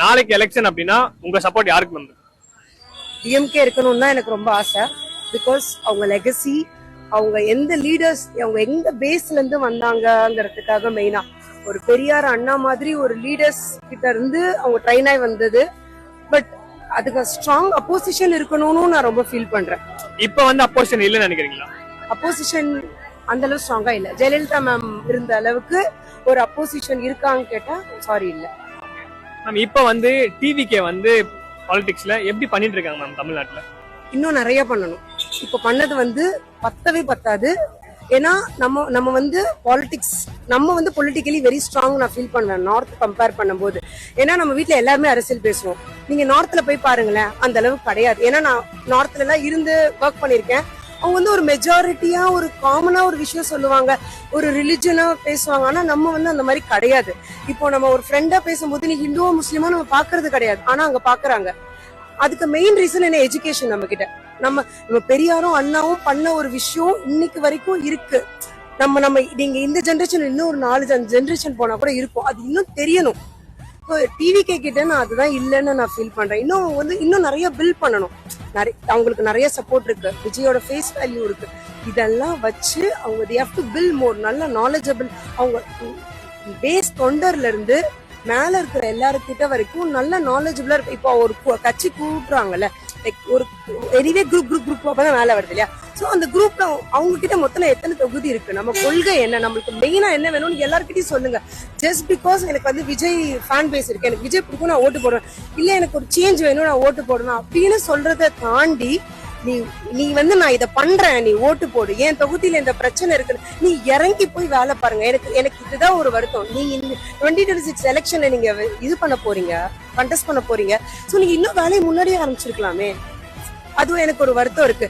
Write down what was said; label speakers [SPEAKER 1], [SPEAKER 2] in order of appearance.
[SPEAKER 1] நாளைக்கு எலெக்ஷன் அப்படின்னா உங்க சப்போர்ட் யாருக்கு வந்து?
[SPEAKER 2] டிஎம்கே இருக்கணும்னு தான் எனக்கு ரொம்ப ஆசை. பிகாஸ் அவங்க லெகசி, அவங்க எந்த லீடர்ஸ், அவங்க எந்த பேஸ்ல இருந்து வந்தாங்கிறதுக்காக மெயினா ஒரு பெரியார் அண்ணா மாதிரி ஒரு லீடர்ஸ் கிட்ட இருந்து அவங்க ட்ரைன் ஆகி வந்தது. பட் அதுக்கு ஸ்ட்ராங் அப்போசிஷன் இருக்கணும்னு நான் ரொம்ப ஃபீல் பண்றேன்.
[SPEAKER 1] இப்ப வந்து அப்போசிஷன் இல்லைன்னு நினைக்கிறீங்களா?
[SPEAKER 2] அப்போசிஷன் அந்த அளவு ஸ்ட்ராங்கா இல்ல. ஜெயலலிதா மேம் இருந்த அளவுக்கு ஒரு அப்போசிஷன் இருக்கான்னு கேட்டா சாரி இல்ல.
[SPEAKER 1] மேம் இப்ப வந்து டிவிகே வந்து பாலிடிக்ஸ்ல எப்படி பண்ணிட்டு இருக்காங்க மேம் தமிழ்நாட்டுல?
[SPEAKER 2] இன்னும் நிறைய பண்ணணும். இப்ப பண்ணது வந்து பத்தவே பத்தாது. ஏன்னா நம்ம வந்து பாலிடிக்ஸ் நம்ம வந்து பொலிட்டிக்கலி வெரி ஸ்ட்ராங் நான் ஃபீல் பண்ணுவேன் நார்த் கம்பேர் பண்ணும்போது. ஏன்னா நம்ம வீட்டுல எல்லாருமே அரசியல் பேசுவோம். நீங்க நார்த்ல போய் பாருங்களேன், அந்த அளவுக்கு கிடையாது. ஏன்னா நான் நார்த்ல எல்லாம் இருந்து ஒர்க் பண்ணிருக்கேன். அவங்க வந்து ஒரு மெஜாரிட்டியா ஒரு காமனா ஒரு விஷயம் சொல்லுவாங்க, ஒரு ரிலிஜனா பேசுவாங்க. ஆனா நம்ம வந்து அந்த மாதிரி கிடையாது. இப்போ நம்ம ஒரு ஃப்ரெண்டா பேசும்போது நீ ஹிந்துவோ முஸ்லிமோ நம்ம பாக்குறது கிடையாது, ஆனா அங்க பாக்குறாங்க. அதுக்கு மெயின் ரீசன் என்ன? எஜுகேஷன். நம்ம கிட்ட நம்ம பெரியாரும் அண்ணாவும் பண்ண ஒரு விஷயம் இன்னைக்கு வரைக்கும் இருக்கு. நீங்க இந்த ஜென்ரேஷன் இன்னும் ஒரு 4-5 ஜென்ரேஷன் போனா கூட இருக்கும். அது இன்னும் தெரியணும். டிவிகே கிட்ட நான் அதுதான் இல்லைன்னு நான் ஃபீல் பண்றேன். இன்னும் நிறைய பில்ட் பண்ணணும். அவங்களுக்கு நிறைய சப்போர்ட் இருக்கு, விஜயோட ஃபேஸ் வேல்யூ இருக்கு. இதெல்லாம் வச்சு அவங்க they have to build more நல்ல knowledgeable. அவங்க பேஸ் தொண்டர்ல இருந்து மேல இருக்கிற எல்லாருக்கிட்ட வரைக்கும் நல்ல நாலேஜபிளா இருக்கு. இப்போ ஒரு கட்சி கூப்பிடுறாங்கல்ல, ஒரு எனிவே குரூப் அப்பதான் மேல வருது இல்லையா? சோ அந்த குரூப்ல அவங்க கிட்ட மொத்தம் எத்தனை தொகுதி இருக்கு, நம்ம கொள்கை என்ன, நம்மளுக்கு மெயினா என்ன வேணும்னு எல்லாருக்கிட்டையும் சொல்லுங்க. ஜஸ்ட் பிகாஸ் எனக்கு வந்து விஜய் ஃபேன் பேஸ் இருக்கு, எனக்கு விஜய் பிடிக்கும் நான் ஓட்டு போடுவேன், இல்ல எனக்கு ஒரு சேஞ்ச் வேணும் நான் ஓட்டு போடுவேன் அப்படின்னு சொல்றதை தாண்டி நீ வந்து நான் இதை பண்றேன் நீ ஓட்டு போடு, என் தொகுதியில இந்த பிரச்சனை இருக்கு, நீ இறங்கி போய் வேலை பாருங்க. எனக்கு இதுதான் ஒரு வருத்தம். நீங்க இந்த 2026 எலெக்ஷன்ல நீங்க இது பண்ண போறீங்க, கண்டெஸ்ட் பண்ண போறீங்க. சோ நீங்க இன்னும் வேலையை முன்னாடியே ஆரம்பிச்சிருக்கலாமே. அதுவும் எனக்கு ஒரு வருத்தம் இருக்கு.